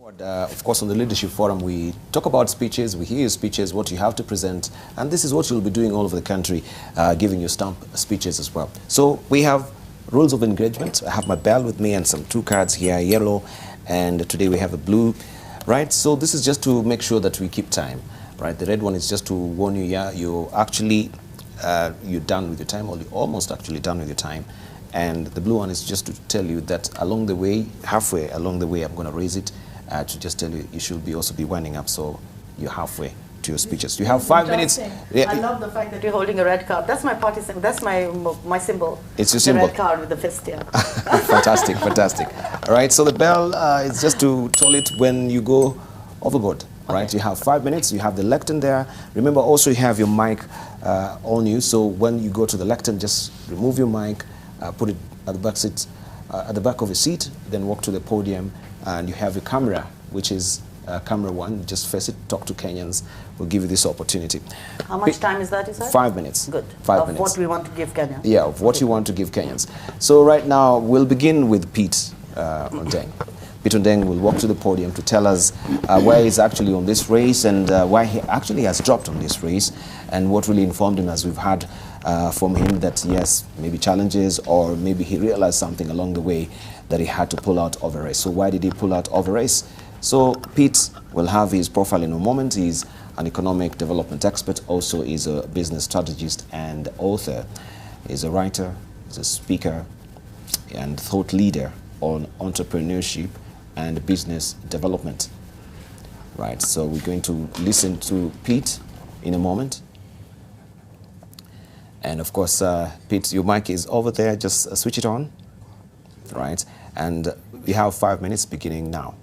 Of course, on the Leadership Forum, we talk about speeches, we hear your speeches, what you have to present, and this is what you'll be doing all over the country, giving your stamp speeches as well. So we have rules of engagement. I have my bell with me and some two cards here, yellow, and today we have a blue, right? So this is just to make sure that we keep time, right? The red one is just to warn you, yeah, you're actually, you're done with your time, or you're almost actually done with your time. And the blue one is just to tell you that along the way, halfway along the way, I'm going to raise it to just tell you you should be also be winding up, so you're halfway to your speeches. You have 5 minutes. Yeah. I love the fact that you're holding a red card. That's my party symbol. That's my symbol. It's your symbol. The red card with the fist, yeah. Fantastic, fantastic. All right, so the bell is just to toll it when you go overboard. Right, okay. You have 5 minutes. You have the lectern there. Remember, also you have your mic on you. So when you go to the lectern, just remove your mic, put it at the back seat, at the back of your seat, then walk to the podium, and you have your camera, which is camera one. Just face it, talk to Kenyans. We'll give you this opportunity. How much time is that, you said? 5 minutes. Good. 5 minutes. What we want to give Kenya. Yeah, of what you want to give Kenyans. So right now, we'll begin with Pete Ondeng. Pete Ondeng will walk to the podium to tell us why he's actually on this race and why he actually has dropped on this race, and what really informed him, as we've heard from him, that yes, maybe challenges, or maybe he realized something along the way that he had to pull out of a race. So why did he pull out of a race? So Pete will have his profile in a moment. He's an economic development expert, also is a business strategist and author. He's a writer, he's a speaker and thought leader on entrepreneurship and business development. Right, so we're going to listen to Pete in a moment. And of course, Pete, your mic is over there, just switch it on. Right, and we have 5 minutes beginning now.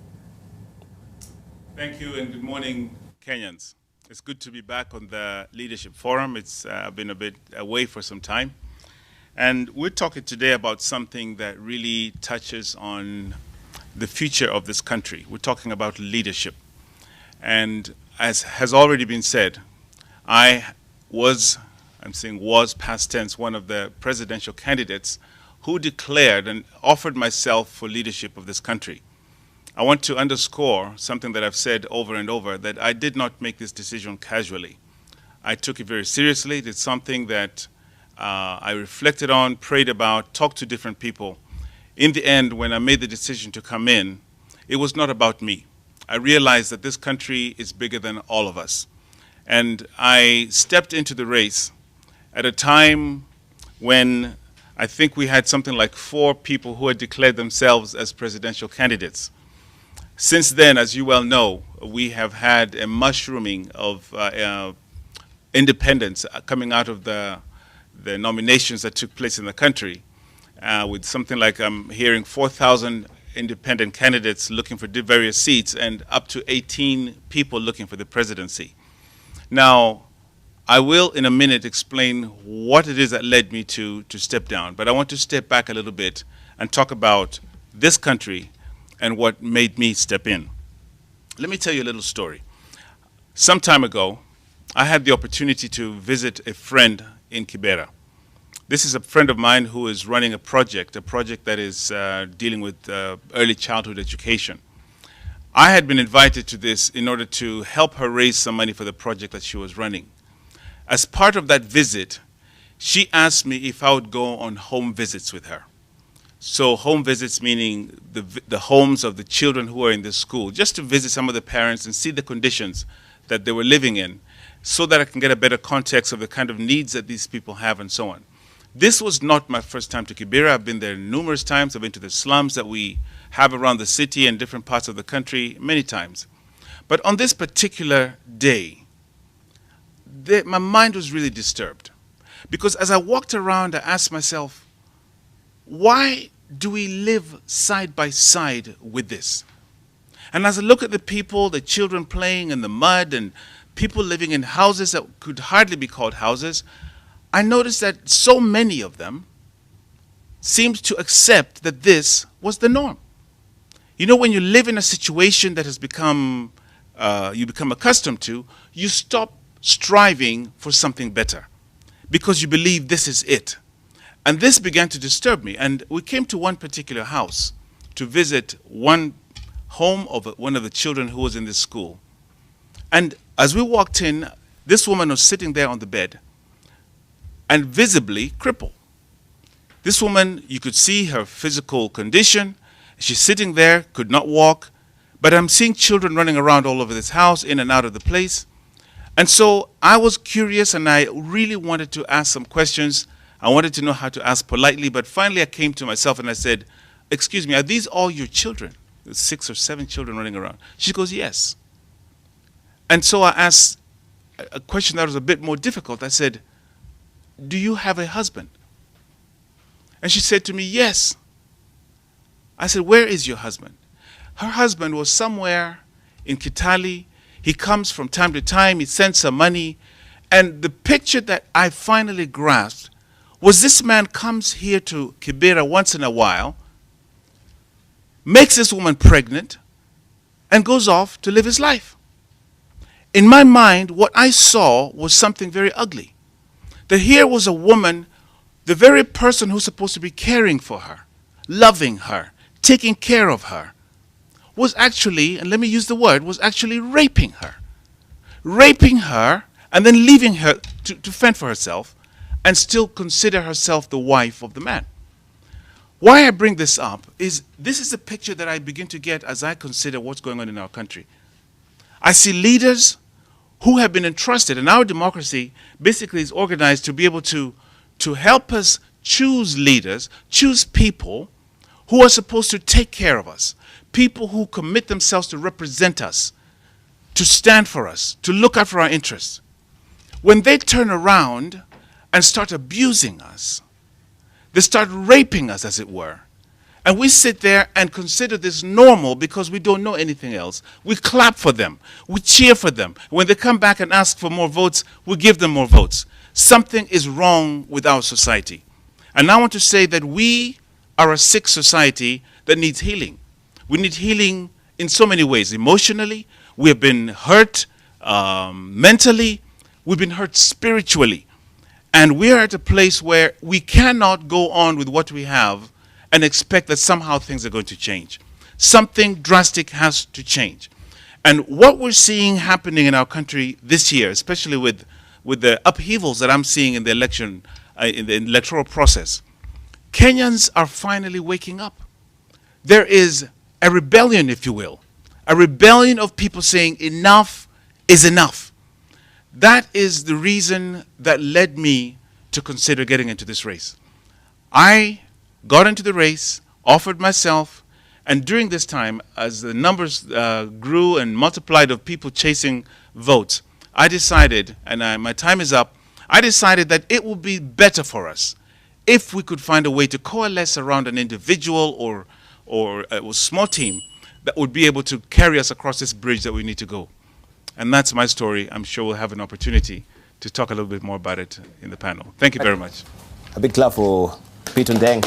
Thank you and good morning, Kenyans. It's good to be back on the Leadership Forum. It's been a bit away for some time. And we're talking today about something that really touches on the future of this country. We're talking about leadership. And as has already been said, I was, I'm saying was past tense, one of the presidential candidates who declared and offered myself for leadership of this country. I want to underscore something that I've said over and over, that I did not make this decision casually. I took it very seriously. It's something that I reflected on, prayed about, talked to different people. In the end, when I made the decision to come in, it was not about me. I realized that this country is bigger than all of us. And I stepped into the race at a time when I think we had something like 4 people who had declared themselves as presidential candidates. Since then, as you well know, we have had a mushrooming of independence coming out of the nominations that took place in the country, with something like, I'm hearing 4,000 independent candidates looking for various seats and up to 18 people looking for the presidency. Now, I will in a minute explain what it is that led me to step down, but I want to step back a little bit and talk about this country and what made me step in. Let me tell you a little story. Some time ago, I had the opportunity to visit a friend in Kibera. This is a friend of mine who is running a project that is dealing with early childhood education. I had been invited to this in order to help her raise some money for the project that she was running. As part of that visit, she asked me if I would go on home visits with her. So home visits meaning the homes of the children who are in this school, just to visit some of the parents and see the conditions that they were living in, so that I can get a better context of the kind of needs that these people have and so on. This was not my first time to Kibera. I've been there numerous times. I've been to the slums that we have around the city and different parts of the country many times. But on this particular day, my mind was really disturbed. Because as I walked around, I asked myself, why do we live side by side with this? And as I look at the people, the children playing in the mud and people living in houses that could hardly be called houses, I noticed that so many of them seemed to accept that this was the norm. You know, when you live in a situation that has become, you become accustomed to, you stop striving for something better because you believe this is it. And this began to disturb me. And we came to one particular house to visit one home of one of the children who was in this school. And as we walked in, this woman was sitting there on the bed and visibly crippled. This woman, you could see her physical condition. She's sitting there, could not walk. But I'm seeing children running around all over this house, in and out of the place. And so I was curious, and I really wanted to ask some questions. I wanted to know how to ask politely, but finally I came to myself and I said, "Excuse me, are these all your children?" There's 6 or 7 children running around. She goes, "Yes." And so I asked a question that was a bit more difficult. I said, "Do you have a husband?" And she said to me, "Yes." I said, "Where is your husband?" Her husband was somewhere in Kitale. He comes from time to time. He sends her money. And the picture that I finally grasped was this man comes here to Kibera once in a while, makes this woman pregnant, and goes off to live his life. In my mind, what I saw was something very ugly. That here was a woman, the very person who's supposed to be caring for her, loving her, taking care of her, was actually, and let me use the word, was actually raping her. Raping her and then leaving her to fend for herself and still consider herself the wife of the man. Why I bring this up is this is a picture that I begin to get as I consider what's going on in our country. I see leaders who have been entrusted, and our democracy basically is organized to be able to help us choose leaders, choose people who are supposed to take care of us, people who commit themselves to represent us, to stand for us, to look out for our interests. When they turn around and start abusing us, they start raping us, as it were, and we sit there and consider this normal because we don't know anything else. We clap for them. We cheer for them. When they come back and ask for more votes, we give them more votes. Something is wrong with our society. And I want to say that we are a sick society that needs healing. We need healing in so many ways. Emotionally, we have been hurt mentally, we've been hurt spiritually. And we are at a place where we cannot go on with what we have and expect that somehow things are going to change. Something drastic has to change. And what we're seeing happening in our country this year, especially with the upheavals that I'm seeing in the election, in the electoral process, Kenyans are finally waking up. There is a rebellion, if you will, a rebellion of people saying enough is enough. That is the reason that led me to consider getting into this race. I got into the race, offered myself, and during this time, as the numbers grew and multiplied of people chasing votes, I decided, and my time is up, I decided that it would be better for us if we could find a way to coalesce around an individual or a small team that would be able to carry us across this bridge that we need to go. And that's my story. I'm sure we'll have an opportunity to talk a little bit more about it in the panel. Thank you very much. A big clap for Peter Ndeng.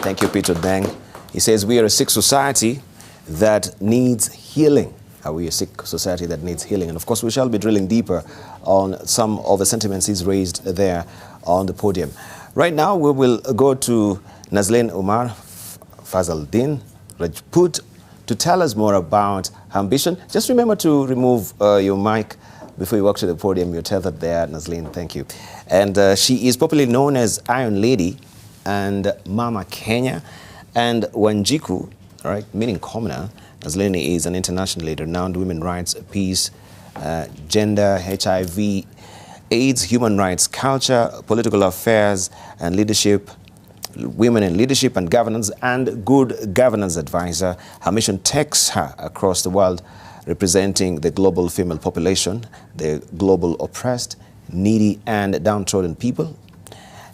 Thank you, Peter Ndeng. He says we are a sick society that needs healing. Are we a sick society that needs healing? And of course, we shall be drilling deeper on some of the sentiments he's raised there on the podium. Right now, we will go to Nazleen Umar Fazaldin Rajput to tell us more about her ambition. Just remember to remove your mic before you walk to the podium. You're tethered there, Nazleen. Thank you. And she is popularly known as Iron Lady and Mama Kenya and Wanjiku, right, meaning commoner. Nazleen is an internationally renowned women's rights, peace, gender, HIV, AIDS, human rights, culture, political affairs and leadership, women in leadership and governance, and good governance advisor. Her mission takes her across the world, representing the global female population, the global oppressed, needy and downtrodden people.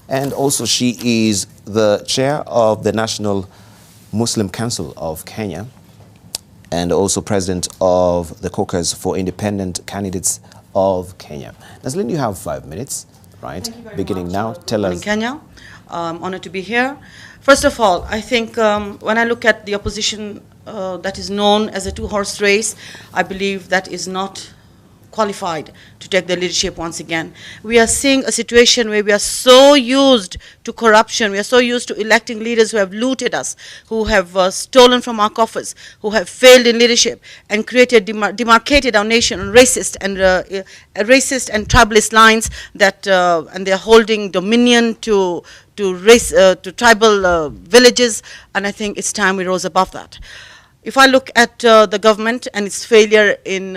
And also she is the chair of the National Muslim Council of Kenya and also president of the caucus for independent candidates of Kenya. Nazleen, you have 5 minutes, right? Beginning now, tell us. Kenya. I'm honored to be here. First of all, I think when I look at the opposition that is known as a two-horse race, I believe that is not qualified to take the leadership once again. We are seeing a situation where we are so used to corruption, we are so used to electing leaders who have looted us, who have stolen from our coffers, who have failed in leadership and demarcated our nation on racist and tribalist lines, that and they are holding dominion to tribal villages, and I think it's time we rose above that. If I look at the government and its failure in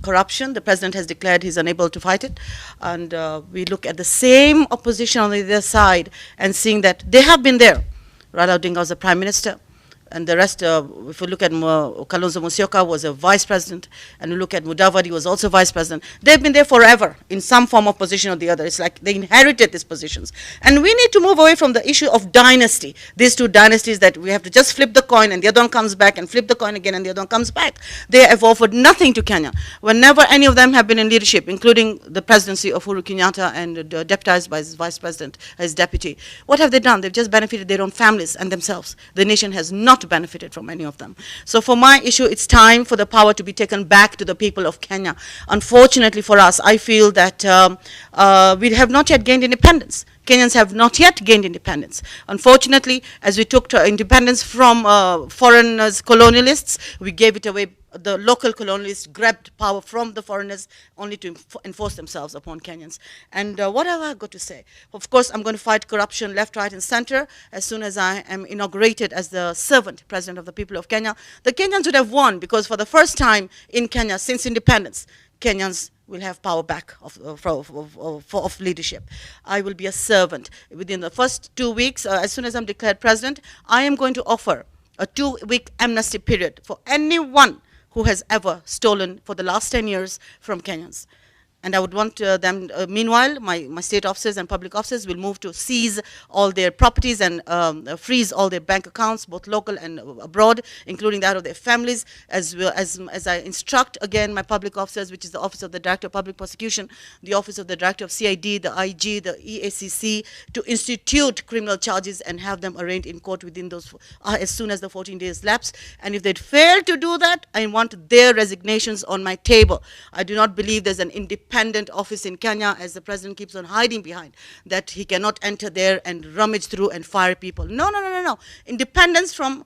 corruption, the president has declared he's unable to fight it, and we look at the same opposition on the other side and seeing that they have been there. Raila Odinga was the prime minister, and the rest, if we look at Kalonzo Musyoka was a vice president, and we look at Mudavadi was also vice president. They've been there forever in some form of position or the other. It's like they inherited these positions. And we need to move away from the issue of dynasty. These two dynasties that we have to just flip the coin and the other one comes back, and flip the coin again and the other one comes back. They have offered nothing to Kenya. Whenever any of them have been in leadership, including the presidency of Uhuru Kenyatta and deputized by his vice president, his deputy, what have they done? They've just benefited their own families and themselves. The nation has not benefited from any of them. So for my issue, it's time for the power to be taken back to the people of Kenya. Unfortunately for us, I feel that we have not yet gained independence. Kenyans have not yet gained independence. Unfortunately, as we took independence from foreigners, colonialists, we gave it away. The local colonialists grabbed power from the foreigners only to enforce themselves upon Kenyans. And what have I got to say? Of course, I'm going to fight corruption left, right, and center as soon as I am inaugurated as the servant president of the people of Kenya. The Kenyans would have won, because for the first time in Kenya since independence, Kenyans will have power back of leadership. I will be a servant. Within the first 2 weeks, as soon as I'm declared president, I am going to offer a 2-week amnesty period for anyone who has ever stolen for the last 10 years from Kenyans. And I would want them, meanwhile, my state officers and public officers will move to seize all their properties and freeze all their bank accounts, both local and abroad, including that of their families, as well as I instruct, again, my public officers, which is the Office of the Director of Public Prosecution, the Office of the Director of CID, the IG, the EACC, to institute criminal charges and have them arraigned in court within those, as soon as the 14 days lapse. And if they'd fail to do that, I want their resignations on my table. I do not believe there's an independent office in Kenya, as the president keeps on hiding behind, that he cannot enter there and rummage through and fire people. No, no, no, no, no. Independence from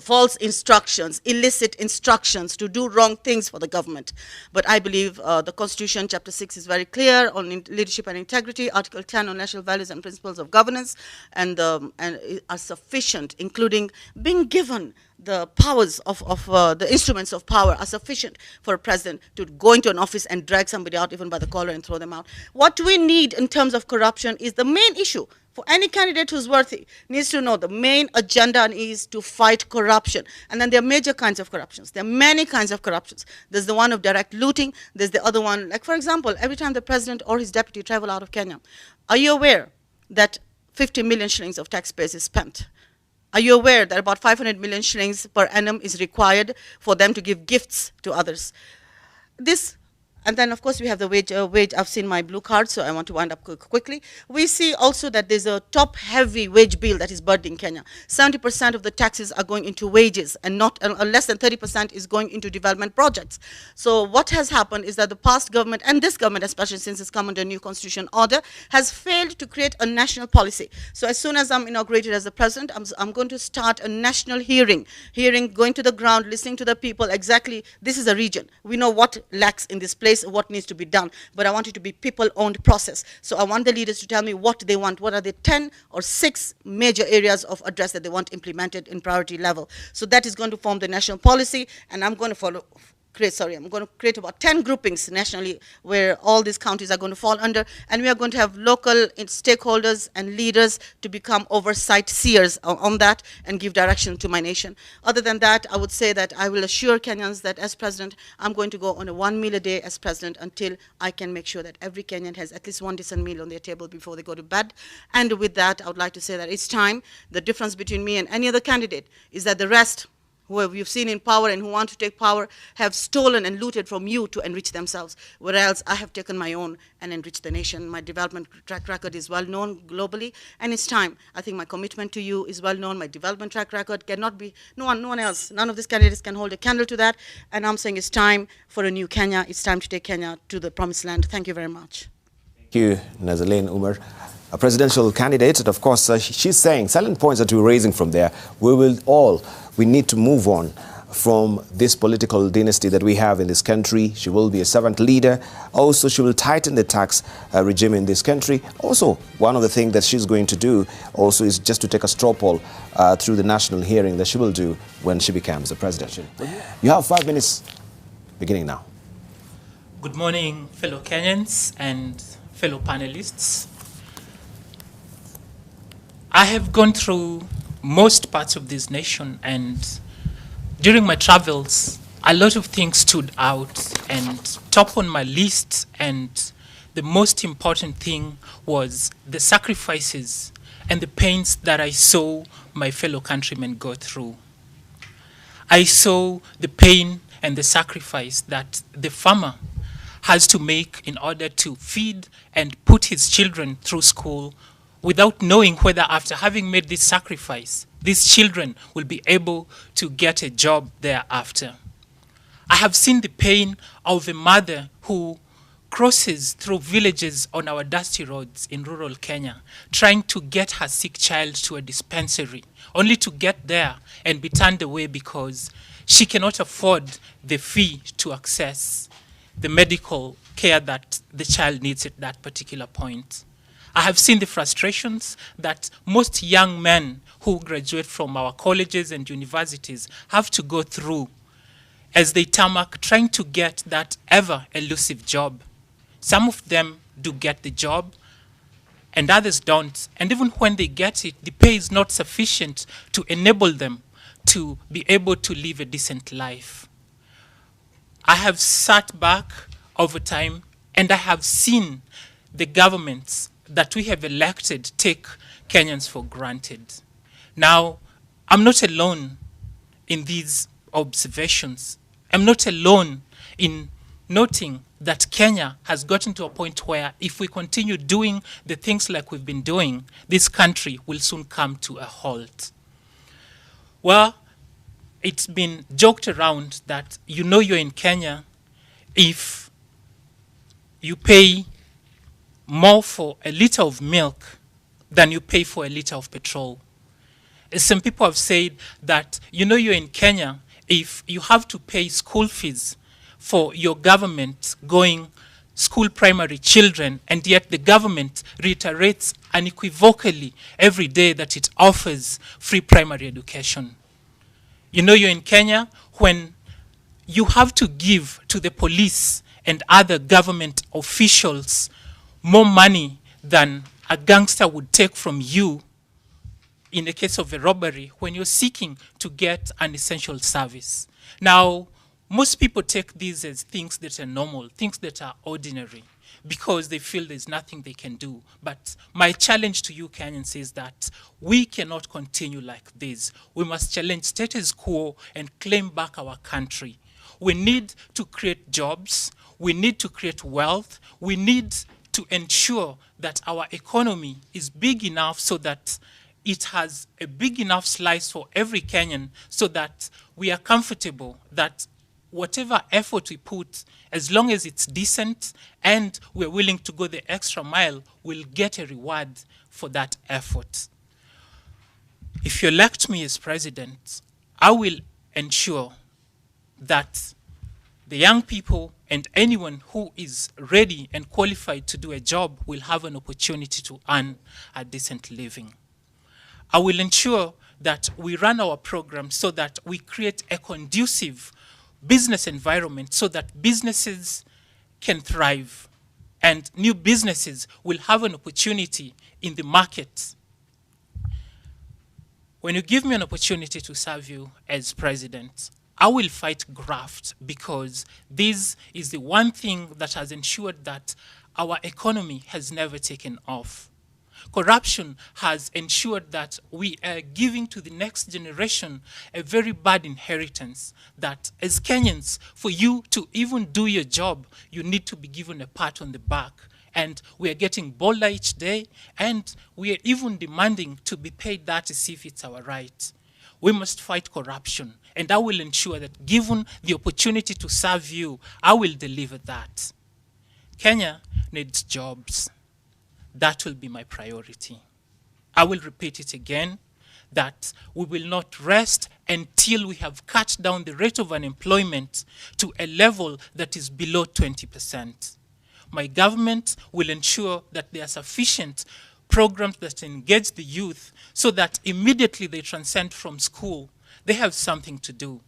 false instructions, illicit instructions to do wrong things for the government. But I believe the Constitution, Chapter 6, is very clear on leadership and integrity. Article 10 on national values and principles of governance, and are sufficient, including being given the powers of the instruments of power are sufficient for a president to go into an office and drag somebody out even by the collar and throw them out. What we need in terms of corruption is the main issue. For any candidate who's worthy needs to know the main agenda is to fight corruption. And then there are major kinds of corruptions. There are many kinds of corruptions. There's the one of direct looting. There's the other one, like for example, every time the president or his deputy travel out of Kenya, are you aware that 50 million shillings of taxpayers is spent? Are you aware that about 500 million shillings per annum is required for them to give gifts to others? This, and then of course we have the wage, I've seen my blue card, so I want to wind up quickly. We see also that there's a top heavy wage bill that is burdening Kenya. 70% of the taxes are going into wages, and not less than 30% is going into development projects. So what has happened is that the past government, and this government especially since it's come under a new constitution order, has failed to create a national policy. So as soon as I'm inaugurated as the president, I'm going to start a national hearing, going to the ground, listening to the people. Exactly, this is a region. We know what lacks in this place, what needs to be done, but I want it to be people-owned process. So I want the leaders to tell me what they want. What are the 10 or 6 major areas of address that they want implemented in priority level? So that is going to form the national policy, and I'm going to I'm going to create about 10 groupings nationally where all these counties are going to fall under, and we are going to have local stakeholders and leaders to become oversight seers on that and give direction to my nation. Other than that, I would say that I will assure Kenyans that as president, I'm going to go on a 1 meal a day as president until I can make sure that every Kenyan has at least one decent meal on their table before they go to bed. And with that, I would like to say that it's time. The difference between me and any other candidate is that the rest who you've seen in power and who want to take power have stolen and looted from you to enrich themselves, whereas I have taken my own and enriched the nation. My development track record is well known globally, and it's time. I think my commitment to you is well known. My development track record cannot be, no one else, none of these candidates can hold a candle to that, and I'm saying it's time for a new Kenya. It's time to take Kenya to the promised land. Thank you very much. Thank you, Nazaleen Umar, a presidential candidate. And of course, she's saying, silent points that we're raising from there, we need to move on from this political dynasty that we have in this country. She will be a servant leader. Also, she will tighten the tax regime in this country. Also, one of the things that she's going to do also is just to take a straw poll through the national hearing that she will do when she becomes the president. You have 5 minutes beginning now. Good morning, fellow Kenyans and fellow panelists. I have gone through most parts of this nation, and during my travels, a lot of things stood out, and top on my list, and the most important thing was the sacrifices and the pains that I saw my fellow countrymen go through. I saw the pain and the sacrifice that the farmer has to make in order to feed and put his children through school, without knowing whether after having made this sacrifice, these children will be able to get a job thereafter. I have seen the pain of a mother who crosses through villages on our dusty roads in rural Kenya, trying to get her sick child to a dispensary, only to get there and be turned away because she cannot afford the fee to access the medical care that the child needs at that particular point. I have seen the frustrations that most young men who graduate from our colleges and universities have to go through as they tarmac trying to get that ever elusive job. Some of them do get the job and others don't. And even when they get it, the pay is not sufficient to enable them to be able to live a decent life. I have sat back over time and I have seen the governments that we have elected take Kenyans for granted. Now, I'm not alone in these observations. I'm not alone in noting that Kenya has gotten to a point where if we continue doing the things like we've been doing, this country will soon come to a halt. Well, it's been joked around that you know you're in Kenya if you pay more for a liter of milk than you pay for a liter of petrol. Some people have said that you know you're in Kenya if you have to pay school fees for your government going school primary children, and yet the government reiterates unequivocally every day that it offers free primary education. You know you're in Kenya when you have to give to the police and other government officials more money than a gangster would take from you in the case of a robbery when you're seeking to get an essential service. Now, most people take these as things that are normal, things that are ordinary, because they feel there's nothing they can do. But my challenge to you, Kenyans, is that we cannot continue like this. We must challenge status quo and claim back our country. We need to create jobs. We need to create wealth. We need to ensure that our economy is big enough so that it has a big enough slice for every Kenyan, so that we are comfortable that whatever effort we put, as long as it's decent and we're willing to go the extra mile, we'll get a reward for that effort. If you elect me as president, I will ensure that the young people and anyone who is ready and qualified to do a job will have an opportunity to earn a decent living. I will ensure that we run our program so that we create a conducive business environment so that businesses can thrive and new businesses will have an opportunity in the market. When you give me an opportunity to serve you as president, I will fight graft, because this is the one thing that has ensured that our economy has never taken off. Corruption has ensured that we are giving to the next generation a very bad inheritance, that as Kenyans, for you to even do your job, you need to be given a pat on the back. And we are getting bolder each day, and we are even demanding to be paid that as if it's our right. We must fight corruption, and I will ensure that given the opportunity to serve you, I will deliver that. Kenya needs jobs. That will be my priority. I will repeat it again, that we will not rest until we have cut down the rate of unemployment to a level that is below 20%. My government will ensure that there are sufficient programs that engage the youth so that immediately they transcend from school, they have something to do.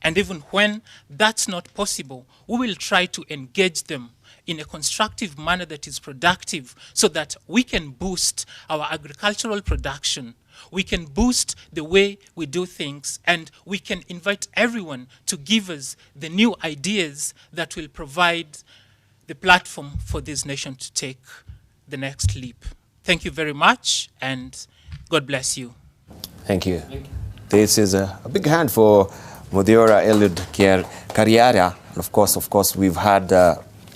And even when that's not possible, we will try to engage them in a constructive manner that is productive so that we can boost our agricultural production, we can boost the way we do things, and we can invite everyone to give us the new ideas that will provide the platform for this nation to take the next leap. Thank you very much, and God bless you. Thank you. This is a big hand for MUTHIORA Kariara. And of course, we've had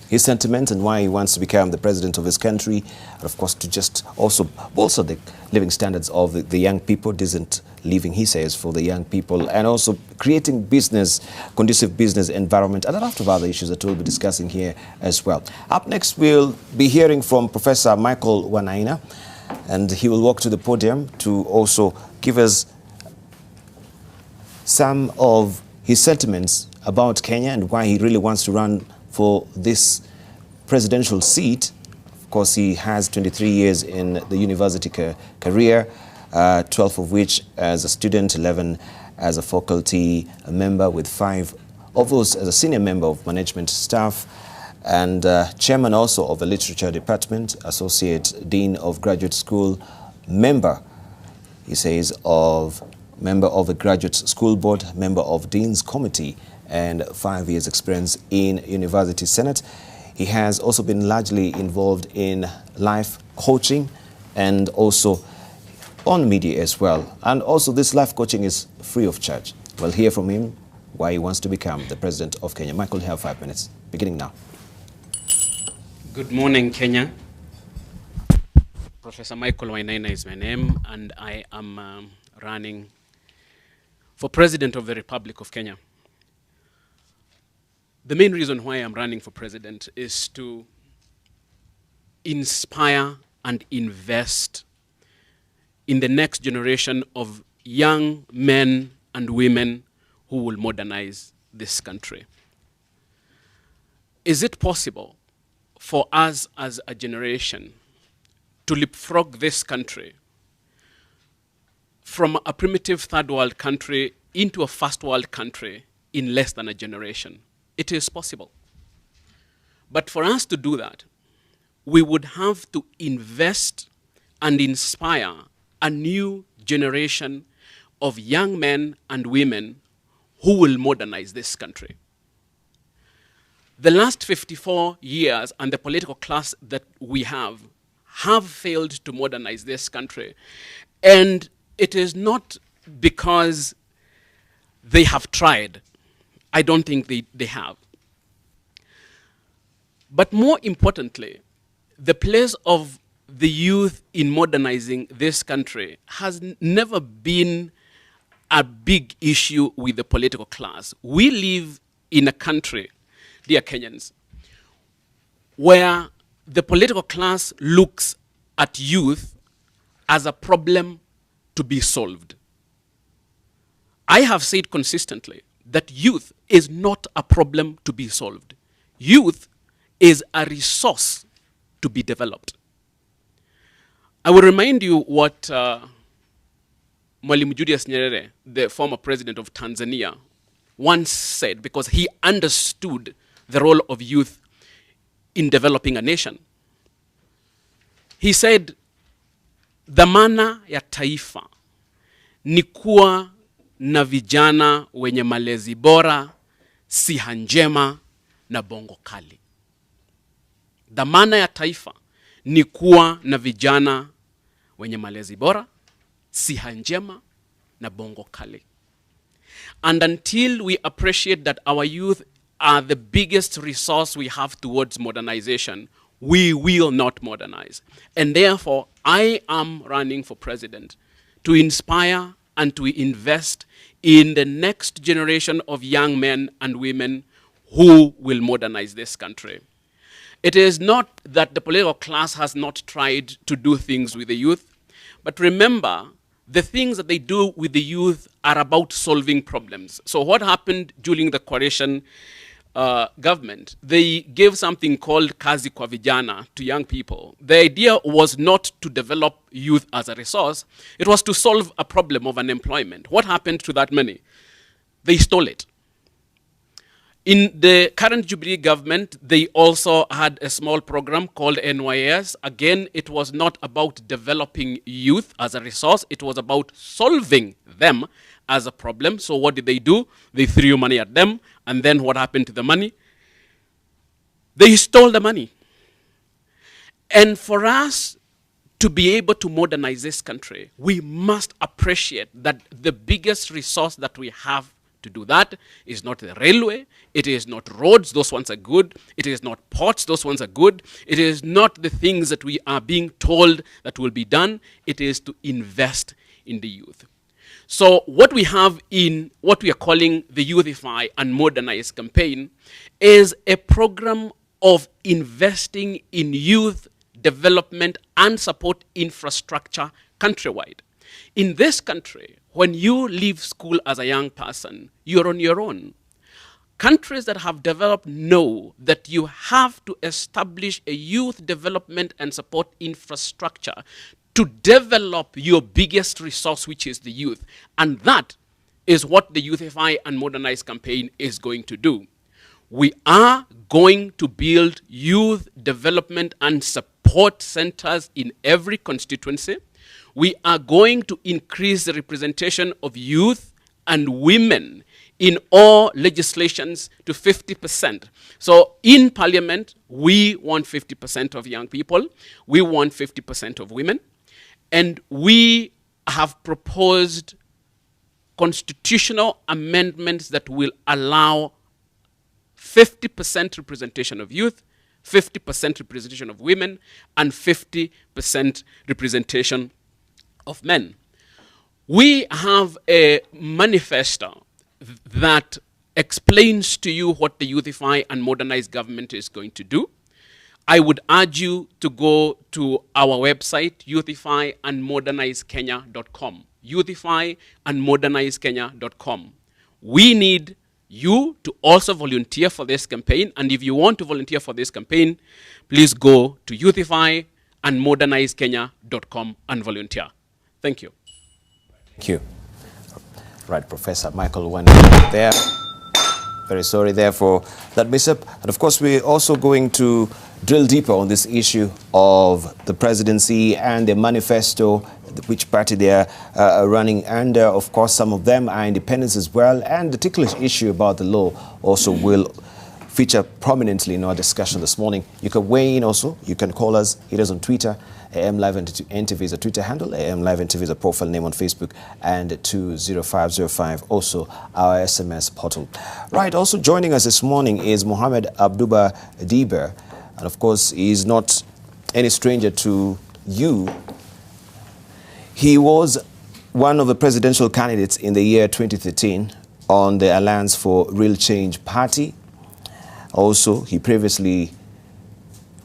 his sentiment and why he wants to become the president of his country, and of course to just also bolster the living standards of the young people, decent living, he says, for the young people, and also creating business, conducive business environment, and a lot of other issues that we'll be discussing here as well. Up next, we'll be hearing from Professor Michael Wanaina, and he will walk to the podium to also give us some of his sentiments about Kenya and why he really wants to run for this presidential seat. Of course, he has 23 years in the university career, 12 of which as a student, 11 as a faculty member, with 5 of those as a senior member of management staff, and chairman also of the literature department, associate dean of graduate school, member, he says, member of the graduate school board, member of dean's committee, and 5 years experience in university senate. He has also been largely involved in life coaching and also on media as well. And also this life coaching is free of charge. We'll hear from him why he wants to become the president of Kenya. Michael, you have 5 minutes, beginning now. Good morning, Kenya. Professor Michael Wanaina is my name, and I am running for President of the Republic of Kenya. The main reason why I'm running for president is to inspire and invest in the next generation of young men and women who will modernize this country. Is it possible for us as a generation to leapfrog this country from a primitive third world country into a first world country in less than a generation? It is possible. But for us to do that, we would have to invest and inspire a new generation of young men and women who will modernize this country. The last 54 years and the political class that we have failed to modernize this country. And it is not because they have tried. I don't think they have. But more importantly, the place of the youth in modernizing this country has never been a big issue with the political class. We live in a country, dear Kenyans, where the political class looks at youth as a problem to be solved. I have said consistently that youth is not a problem to be solved. Youth is a resource to be developed. I will remind you what Mwalimu Julius Nyerere, the former president of Tanzania, once said, because he understood the role of youth in developing a nation. He said, dhamana ya taifa ni kuwa na vijana wenye malezi bora, siha njema na bongo kali. Dhamana ya taifa ni kuwa na vijana wenye malezi bora, siha njema, na bongo kali. And until we appreciate that our youth are the biggest resource we have towards modernization, we will not modernize. And therefore, I am running for president to inspire and to invest in the next generation of young men and women who will modernize this country. It is not that the political class has not tried to do things with the youth, but remember, the things that they do with the youth are about solving problems. So what happened during the coalition government? They gave something called Kazi kwa Vijana to young people. The idea was not to develop youth as a resource. It was to solve a problem of unemployment. What happened to that money? They stole it. In the current Jubilee government, they also had a small program called NYS. Again, it was not about developing youth as a resource. It was about solving them as a problem. So what did they do? They threw money at them. And then what happened to the money? They stole the money. And for us to be able to modernize this country, we must appreciate that the biggest resource that we have to do that is not the railway, it is not roads, those ones are good, it is not ports, those ones are good, it is not the things that we are being told that will be done, it is to invest in the youth. So what we have in what we are calling the Youthify and Modernize campaign is a program of investing in youth development and support infrastructure countrywide. In this country, when you leave school as a young person, you're on your own. Countries that have developed know that you have to establish a youth development and support infrastructure to develop your biggest resource, which is the youth. And that is what the Youthify and Modernize campaign is going to do. We are going to build youth development and support centers in every constituency. We are going to increase the representation of youth and women in all legislations to 50%. So in Parliament, we want 50% of young people. We want 50% of women. And we have proposed constitutional amendments that will allow 50% representation of youth, 50% representation of women, and 50% representation of men. We have a manifesto that explains to you what the Youthify and Modernize government is going to do. I would urge you to go to our website, youthifyandmodernizekenya.com. Youthifyandmodernizekenya.com. We need you to also volunteer for this campaign. And if you want to volunteer for this campaign, please go to youthifyandmodernizekenya.com and volunteer. Thank you. Thank you. Right, Professor Michael Wani there. Very sorry there for that mishap. And of course, we're also going to drill deeper on this issue of the presidency and the manifesto, which party they are running under. Of course, some of them are independents as well. And the ticklish issue about the law also will feature prominently in our discussion this morning. You can weigh in also. You can call us. Hit us on Twitter. AM Live NTV is a Twitter handle. AM Live NTV is a profile name on Facebook. And 20505, also our SMS portal. Right, also joining us this morning is Mohammed Abduba Diber. And of course, he is not any stranger to you. He was one of the presidential candidates in the year 2013 on the Alliance for Real Change Party. Also, he previously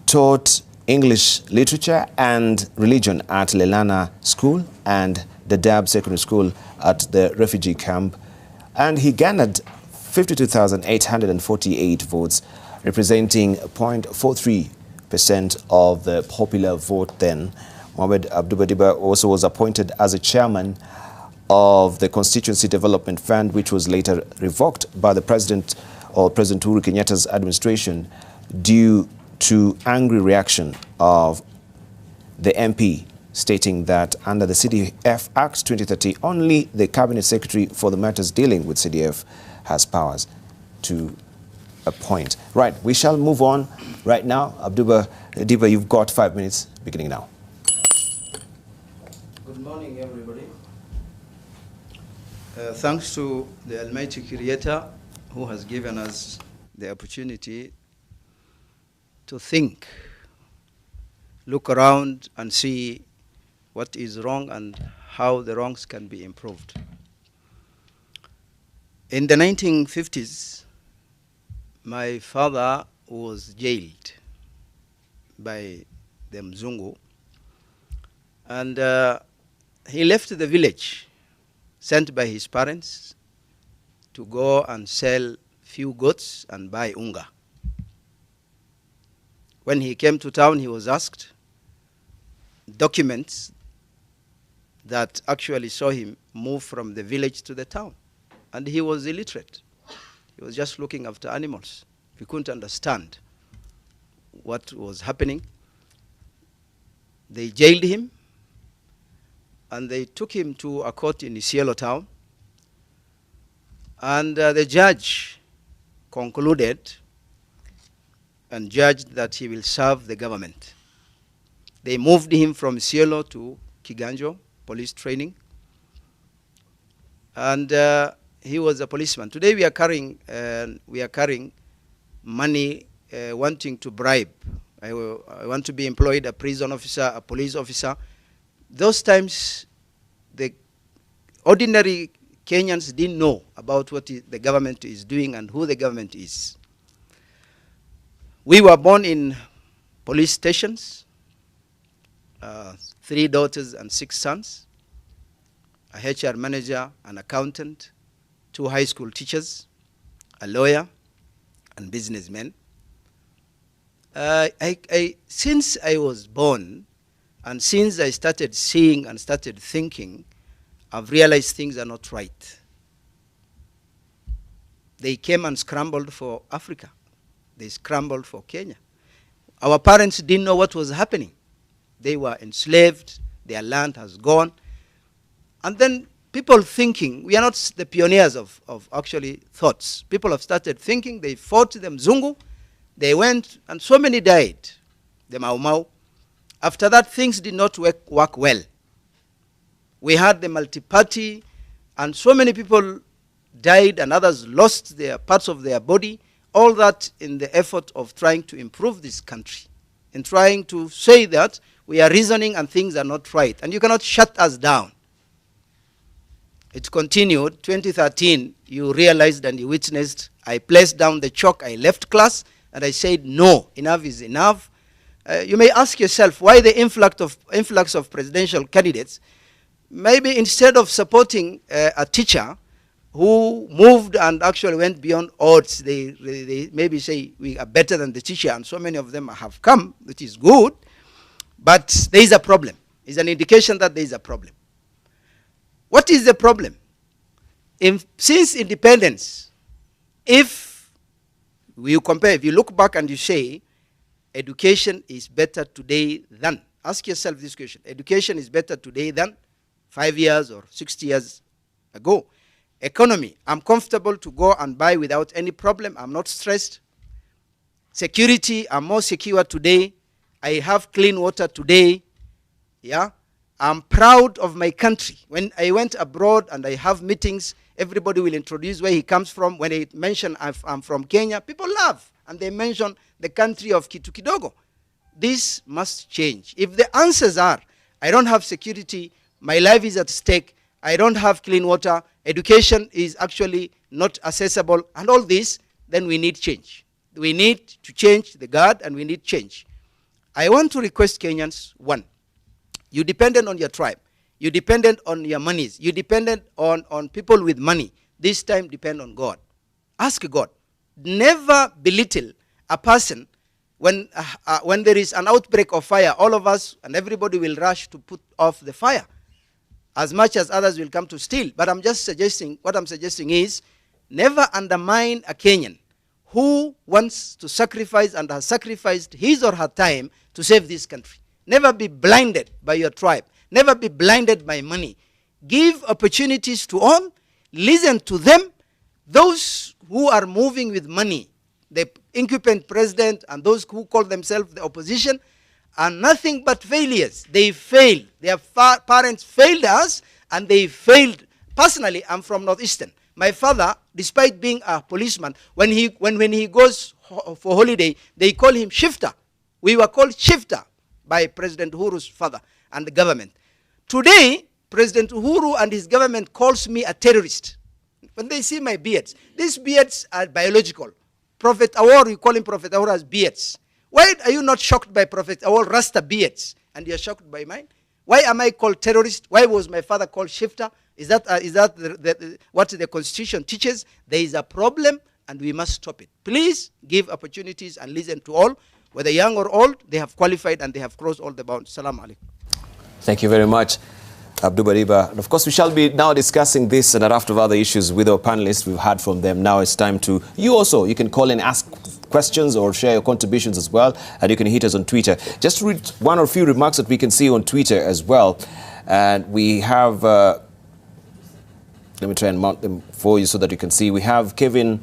taught English literature and religion at Lelana School and the Dab Secondary School at the refugee camp. And he garnered 52,848 votes, representing 0.43% of the popular vote then. Mohamed Abdubadiba also was appointed as a chairman of the Constituency Development Fund, which was later revoked by the President Uhuru Kenyatta's administration due to angry reaction of the MP, stating that under the CDF Act 2030, only the Cabinet Secretary for the matters dealing with CDF has powers to appoint. Right, we shall move on right now. Abduba Diba, you've got 5 minutes, beginning now. morning, everybody. Thanks to the Almighty Creator who has given us the opportunity to think, look around and see what is wrong and how the wrongs can be improved. In the 1950s, my father was jailed by the Mzungu, and he left the village, sent by his parents to go and sell few goats and buy unga. When he came to town, he was asked documents that actually saw him move from the village to the town. And he was illiterate. He was just looking after animals. He couldn't understand what was happening. They jailed him, and they took him to a court in Isiolo town. And the judge concluded and judged that he will serve the government. They moved him from Isiolo to Kiganjo, police training. And he was a policeman. Today we are carrying money wanting to bribe. I want to be employed, a prison officer, a police officer. Those times, the ordinary Kenyans didn't know about what the government is doing and who the government is. We were born in police stations, 3 daughters and 6 sons, a HR manager, an accountant, 2 high school teachers, a lawyer, and businessmen. Since I was born, and since I started seeing and started thinking, I've realized things are not right. They came and scrambled for Africa. They scrambled for Kenya. Our parents didn't know what was happening. They were enslaved. Their land has gone. And then people thinking, we are not the pioneers of actually thoughts. People have started thinking. They fought the Mzungu. They went, and so many died, the Mau Mau. After that, things did not work well. We had the multi-party, and so many people died, and others lost their parts of their body, all that in the effort of trying to improve this country, in trying to say that we are reasoning and things are not right, and you cannot shut us down. It continued. 2013, you realized and you witnessed, I placed down the chalk, I left class, and I said, no, enough is enough. You may ask yourself, why the influx of presidential candidates? Maybe instead of supporting a teacher who moved and actually went beyond odds, they maybe say we are better than the teacher, and so many of them have come, which is good, but there is a problem. It's an indication that there is a problem. What is the problem? Since independence, if you compare, if you look back and you say, education is better today than, ask yourself this question, education is better today than 5 years or 60 years ago. Economy, I'm comfortable to go and buy without any problem. I'm not stressed. Security, I'm more secure today. I have clean water today. Yeah, I'm proud of my country. When I went abroad and I have meetings, everybody will introduce where he comes from. When they mention I'm from Kenya, people laugh. And they mention the country of Kitu Kidogo. This must change. If the answers are, I don't have security, my life is at stake, I don't have clean water, education is actually not accessible, and all this, then we need change. We need to change the guard, and we need change. I want to request Kenyans, 1, you dependent on your tribe. You dependent on your monies. You dependent on people with money. This time depend on God. Ask God. Never belittle a person when there is an outbreak of fire. All of us and everybody will rush to put off the fire, as much as others will come to steal. But I'm just suggesting, what I'm suggesting is, never undermine a Kenyan who wants to sacrifice and has sacrificed his or her time to save this country. Never be blinded by your tribe. Never be blinded by money. Give opportunities to all. Listen to them. Those who are moving with money, the incumbent president and those who call themselves the opposition, are nothing but failures. They failed. Their parents failed us, and they failed. Personally, I'm from Northeastern. My father, despite being a policeman, when he goes for holiday, they call him shifter. We were called shifter by President Uhuru's father and the government. Today, President Uhuru and his government calls me a terrorist. When they see my beards, these beards are biological. Prophet Awar, we call him Prophet Awar, has beards. Why are you not shocked by Prophet Awar Rasta beards, and you're shocked by mine? Why am I called terrorist? Why was my father called shifter? Is that what the Constitution teaches? There is a problem, and we must stop it. Please give opportunities and listen to all. Whether young or old, they have qualified and they have crossed all the bounds. Salaam alaikum. Thank you very much, Abdul Bariba. And of course, we shall be now discussing this and a raft of other issues with our panelists. We've heard from them. Now it's time to, you can call and ask questions or share your contributions as well. And you can hit us on Twitter. Just to read one or few remarks that we can see on Twitter as well. And we have, let me try and mount them for you so that you can see. We have Kevin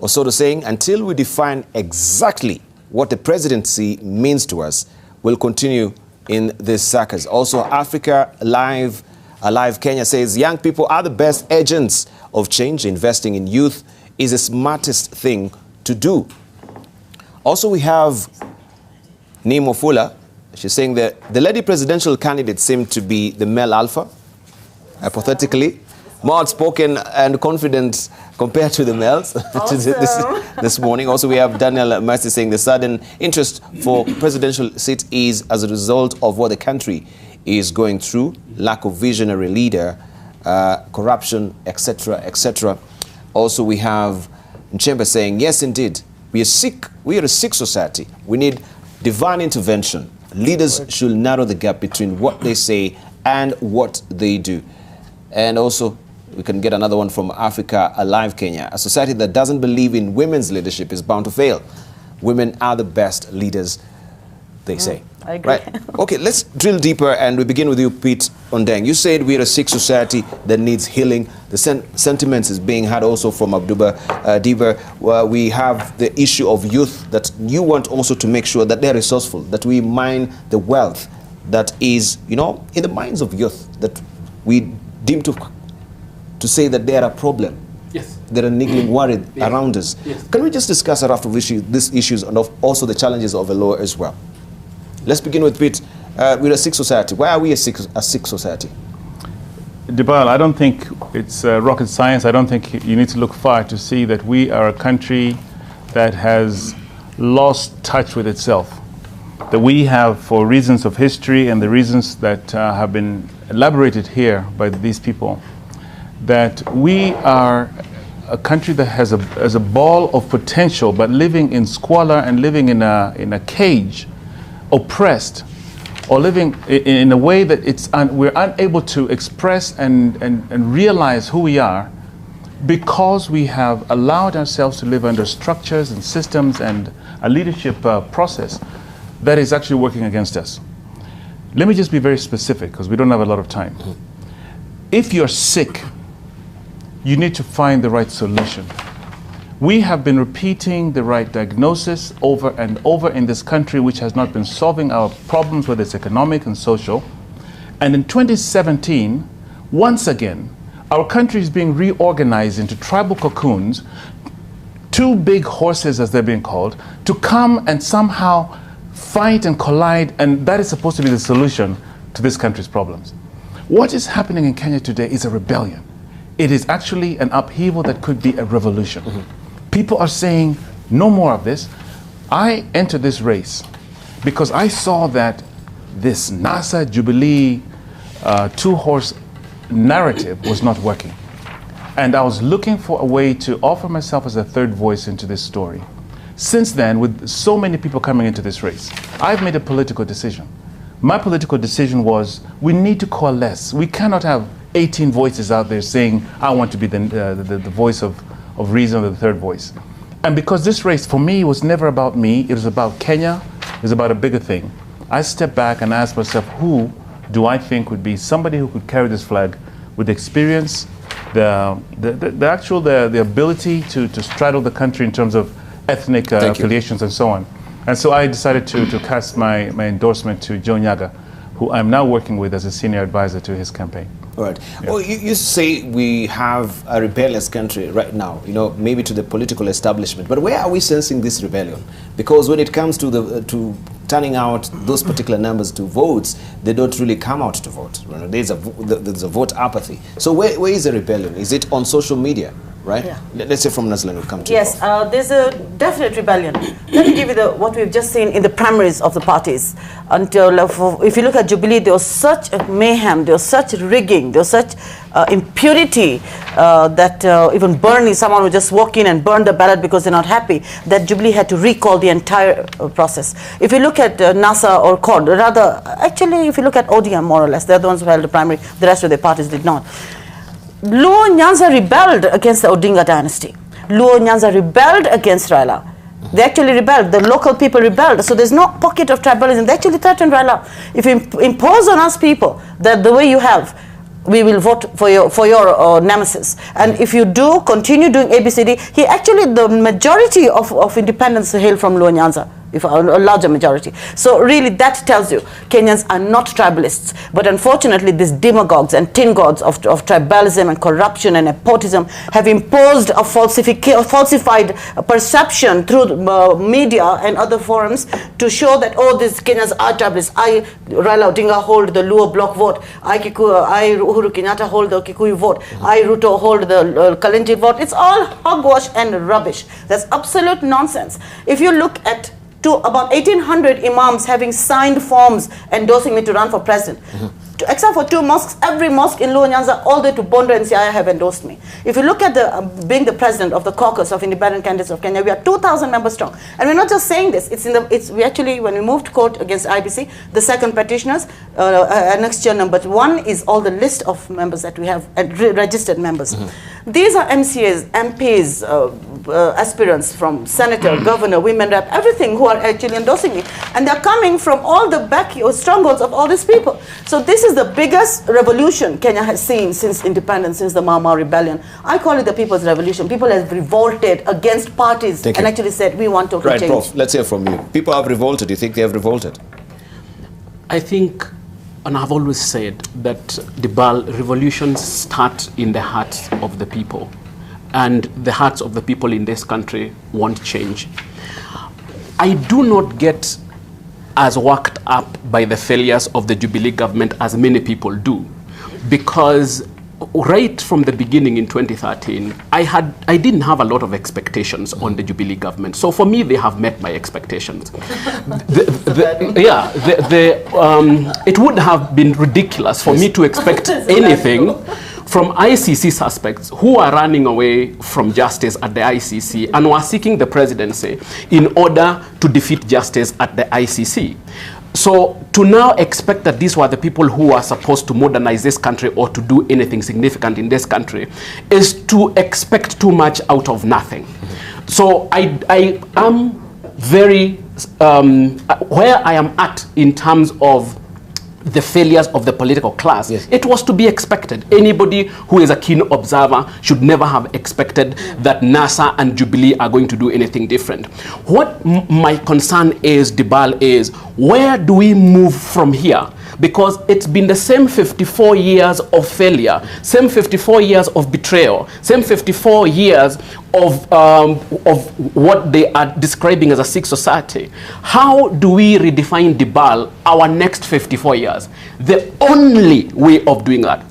Osodo saying, until we define exactly what the presidency means to us, we'll continue in this circus. Also, Africa Alive Kenya says, young people are the best agents of change. Investing in youth is the smartest thing to do. Also, we have Nemo Fula. She's saying that the lady presidential candidate seemed to be the male alpha, hypothetically. More outspoken and confident compared to the males this morning. Also, we have Daniel Mercy saying the sudden interest for presidential seat is as a result of what the country is going through, lack of visionary leader, corruption, etc., etc. Also, we have Nchemba saying, yes, indeed, we are a sick society. We need divine intervention. Leaders should narrow the gap between what they say and what they do. And also, we can get another one from Africa Alive Kenya. A society that doesn't believe in women's leadership is bound to fail. Women are the best leaders, they say. I agree. Right. Okay, let's drill deeper, and we begin with you, Pete Ondeng. You said we're a sick society that needs healing. The sentiments is being had also from Abduba Diba. We have the issue of youth that you want also to make sure that they're resourceful, that we mine the wealth that is, in the minds of youth, that we deem to say that they are a problem. Yes. There are niggling worry around us. Yes. Can we just discuss a raft of these issues and also the challenges of the law as well? Let's begin with Pete. We're a sick society. Why are we a sick society? Dibal, I don't think it's rocket science. I don't think you need to look far to see that we are a country that has lost touch with itself. That we have, for reasons of history and the reasons that have been elaborated here by these people, that we are a country that has a ball of potential, but living in squalor and living in a cage, oppressed, or living in a way that we're unable to express and realize who we are, because we have allowed ourselves to live under structures and systems and a leadership process that is actually working against us. Let me just be very specific, because we don't have a lot of time. If you're sick, you need to find the right solution. We have been repeating the right diagnosis over and over in this country, which has not been solving our problems, whether it's economic and social. And in 2017, once again, our country is being reorganized into tribal cocoons, two big horses, as they're being called, to come and somehow fight and collide, and that is supposed to be the solution to this country's problems. What is happening in Kenya today is a rebellion. It is actually an upheaval that could be a revolution. People are saying, no more of this. I entered this race because I saw that this NASA Jubilee two-horse narrative was not working. And I was looking for a way to offer myself as a third voice into this story. Since then, with so many people coming into this race, I've made a political decision. My political decision was, we need to coalesce. We cannot have 18 voices out there saying, I want to be the voice of reason, or the third voice. And because this race, for me, was never about me, it was about Kenya, it was about a bigger thing. I stepped back and asked myself, who do I think would be somebody who could carry this flag with experience, the ability to straddle the country in terms of ethnic affiliations and so on. And so I decided to cast my endorsement to Joe Nyaga, who I'm now working with as a senior advisor to his campaign. All right. Yeah. Well, you say we have a rebellious country right now, you know, maybe to the political establishment. But where are we sensing this rebellion? Because when it comes to turning out those particular numbers to votes, they don't really come out to vote. You know, there's a vote apathy. So where is the rebellion? Is it on social media? Right? Yeah. Let's say from Nazlan will come to Yes, there's a definite rebellion. Let me give you what we've just seen in the primaries of the parties. Until, if you look at Jubilee, there was such a mayhem, there was such rigging, there was such impurity that even Bernie, someone would just walk in and burn the ballot because they're not happy, that Jubilee had to recall the entire process. If you look at NASA or CORD, rather, actually, if you look at ODM, more or less, they're the ones who held the primary, the rest of the parties did not. Luo Nyanza rebelled against the Odinga dynasty. Luo Nyanza rebelled against Raila. They actually rebelled. The local people rebelled. So there's no pocket of tribalism. They actually threatened Raila. If you impose on us people that the way you have, we will vote for your nemesis. And if you do continue doing ABCD, he actually, the majority of independents hail from Luo Nyanza. If a larger majority. So really that tells you Kenyans are not tribalists, but unfortunately these demagogues and tin gods of tribalism and corruption and nepotism have imposed a falsified perception through media and other forums to show that, oh, these Kenyans are tribalists. Raila Odinga hold the Luo bloc vote. I Uhuru Kenyatta hold the Kikuyu vote. I Ruto hold the Kalenjin vote. It's all hogwash and rubbish. That's absolute nonsense. If you look at to about 1,800 imams having signed forms endorsing me to run for president. Except for 2 mosques, every mosque in Luo Nyanza, all the way to Bondo and Siaya have endorsed me. If you look at being the president of the caucus of independent candidates of Kenya, we are 2,000 members strong. And we're not just saying this, we actually, when we moved to court against IBC, the second petitioners, next year number 1 is all the list of members that we have, registered members. These are MCAs, MPs, aspirants from senator, governor, women rep, everything who are actually endorsing me. And they're coming from all the strongholds of all these people. So this is the biggest revolution Kenya has seen since independence, since the Mau Mau rebellion. I call it the people's revolution. People have revolted against parties and actually said, we want total change. Prof, let's hear from you. People have revolted. Do you think they have revolted? I think, and I've always said that revolutions start in the hearts of the people. And the hearts of the people in this country won't change. I do not get as worked up by the failures of the Jubilee government as many people do, because right from the beginning in 2013, I didn't have a lot of expectations on the Jubilee government. So for me, they have met my expectations. It would have been ridiculous for me to expect anything from ICC suspects who are running away from justice at the ICC and were seeking the presidency in order to defeat justice at the ICC. So to now expect that these were the people who are supposed to modernize this country or to do anything significant in this country is to expect too much out of nothing. So I am very, where I am at in terms of the failures of the political class, it was to be expected. Anybody who is a keen observer should never have expected that NASA and Jubilee are going to do anything different. What my concern is, Dibal, is where do we move from here? Because it's been the same 54 years of failure, same 54 years of betrayal, same 54 years of what they are describing as a sick society. How do we redefine Dibal our next 54 years? The only way of doing that,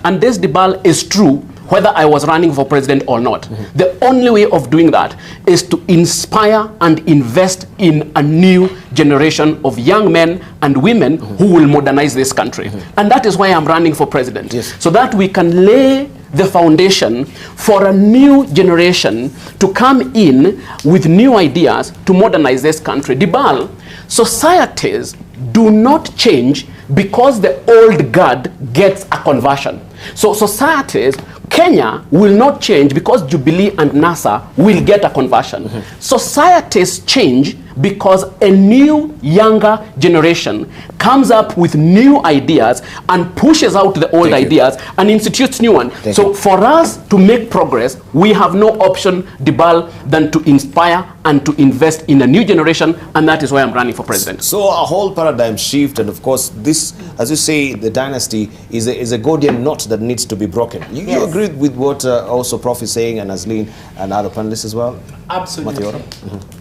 and this Dibal is true whether I was running for president or not. The only way of doing that is to inspire and invest in a new generation of young men and women who will modernize this country. And that is why I'm running for president, so that we can lay the foundation for a new generation to come in with new ideas to modernize this country. Dibal, societies do not change because the old guard gets a conversion. So societies, Kenya will not change because Jubilee and NASA will get a conversion. Societies change because a new, younger generation comes up with new ideas and pushes out the old ideas and institutes new ones. So for us to make progress, we have no option, Dibal, than to inspire and to invest in a new generation, and that is why I'm running for president. So a whole paradigm shift, and of course this, as you say, the dynasty is a Gordian knot that needs to be broken. You agree with what also Prof is saying, and Azleen and other panelists as well? Absolutely. MUTHIORA?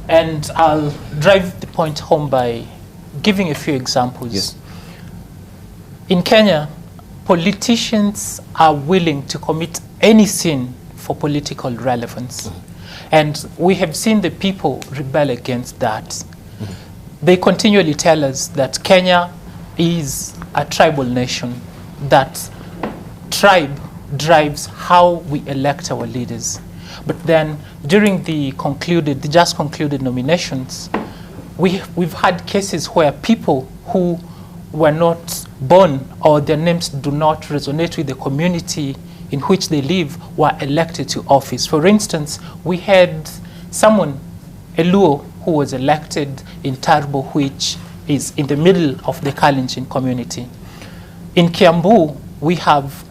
And I'll drive the point home by giving a few examples. Yes. In Kenya, politicians are willing to commit any sin for political relevance. And we have seen the people rebel against that. They continually tell us that Kenya is a tribal nation, that tribe drives how we elect our leaders. But then during the just concluded nominations, we've had cases where people who were not born or their names do not resonate with the community in which they live were elected to office. For instance, we had someone, a Luo, who was elected in Tarbo, which is in the middle of the Kalenjin community. In Kiambu, we have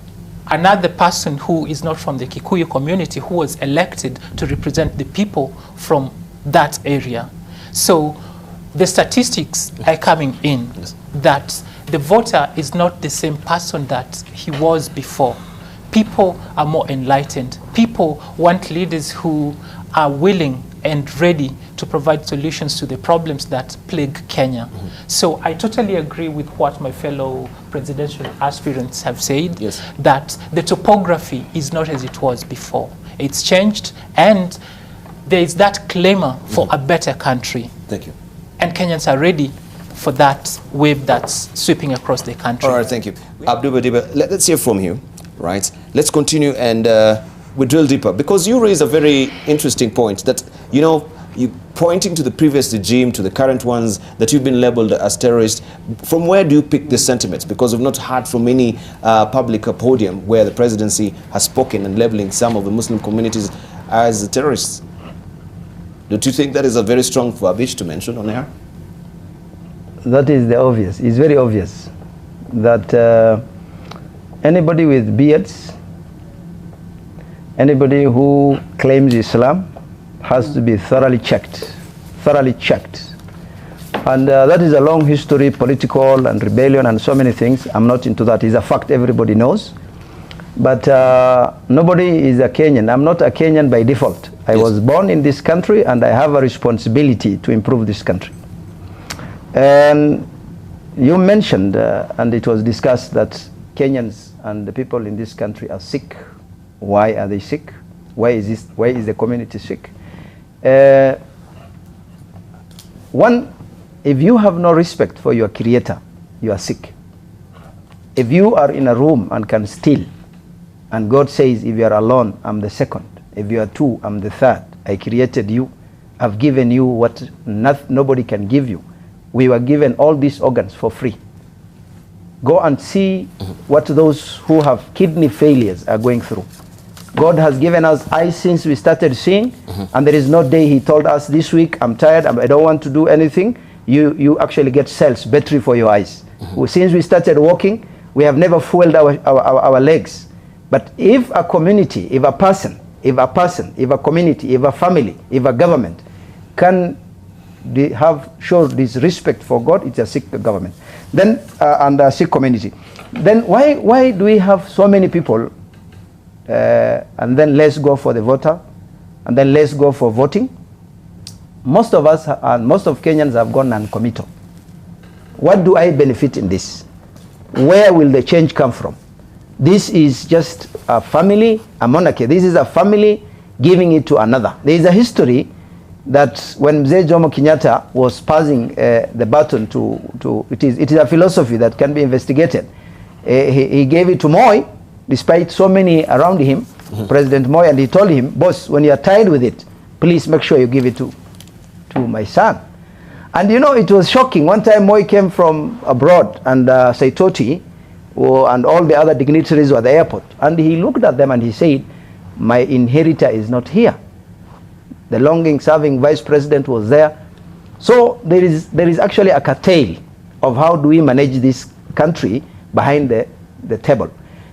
another person who is not from the Kikuyu community who was elected to represent the people from that area. So the statistics are coming in that the voter is not the same person that he was before. People are more enlightened. People want leaders who are willing and ready to provide solutions to the problems that plague Kenya. So I totally agree with what my fellow presidential aspirants have said, that the topography is not as it was before. It's changed, and there is that clamor for a better country. Thank you. And Kenyans are ready for that wave that's sweeping across the country. All right, thank you. Abdul Badiba, let's hear from you, right? Let's continue and we drill deeper, because you raised a very interesting point that, you know, you pointing to the previous regime, to the current ones, that you've been labeled as terrorists. From where do you pick the sentiments? Because we've not heard from any public podium where the presidency has spoken and labeling some of the Muslim communities as terrorists. Don't you think that is a very strong verbiage to mention on air? That is the obvious. It's very obvious that anybody with beards, anybody who claims Islam has to be thoroughly checked. And that is a long history, political and rebellion and so many things. I'm not into that. It's a fact everybody knows. But nobody is a Kenyan. I'm not a Kenyan by default. I was born in this country, and I have a responsibility to improve this country. And you mentioned, and it was discussed, that Kenyans and the people in this country are sick. Why are they sick? Why is the community sick? One, if you have no respect for your creator, you are sick. If you are in a room and can steal, and God says, if you are alone, I'm the second. If you are two, I'm the third. I created you. I've given you what nobody can give you. We were given all these organs for free. Go and see what those who have kidney failures are going through. God has given us eyes since we started seeing, and there is no day he told us, this week I'm tired, I don't want to do anything. You actually get cells, battery for your eyes. Since we started walking, we have never fueled our legs. But if a community, if a person, if a community, if a family, if a government can show this respect for God, it's a sick government. Then and a sick community. Then why do we have so many people? And then let's go for the voter, and then let's go for voting. Most of us and most of Kenyans have gone non-committal. What do I benefit in this? Where will the change come from? This is just a family, a monarchy. This is a family giving it to another. There is a history that when Mzee Jomo Kenyatta was passing the baton it is a philosophy that can be investigated. He gave it to Moi, despite so many around him, President Moi, and he told him, boss, when you are tired with it, please make sure you give it to my son. And you know, it was shocking. One time Moi came from abroad, and Saitoti and all the other dignitaries were at the airport, and he looked at them and he said, my inheritor is not here. The longing serving vice president was there, So there is actually a curtail of how do we manage this country behind the table.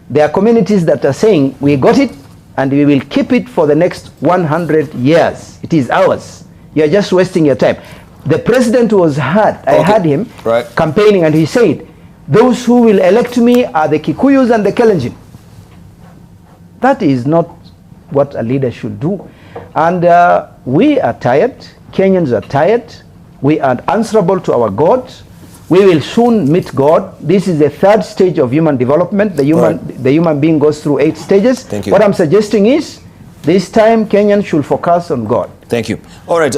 There are communities that are saying, we got it and we will keep it for the next 100 years. It is ours. You are just wasting your time. The president was heard. I heard him campaigning, and he said, those who will elect me are the Kikuyus and the Kalenjin. That is not what a leader should do. And we are tired. Kenyans are tired. We are answerable to our God. We will soon meet God. This is the third stage of human development. The human being goes through 8 stages. Thank you. What I'm suggesting is, this time Kenyans should focus on God. Thank you. All right,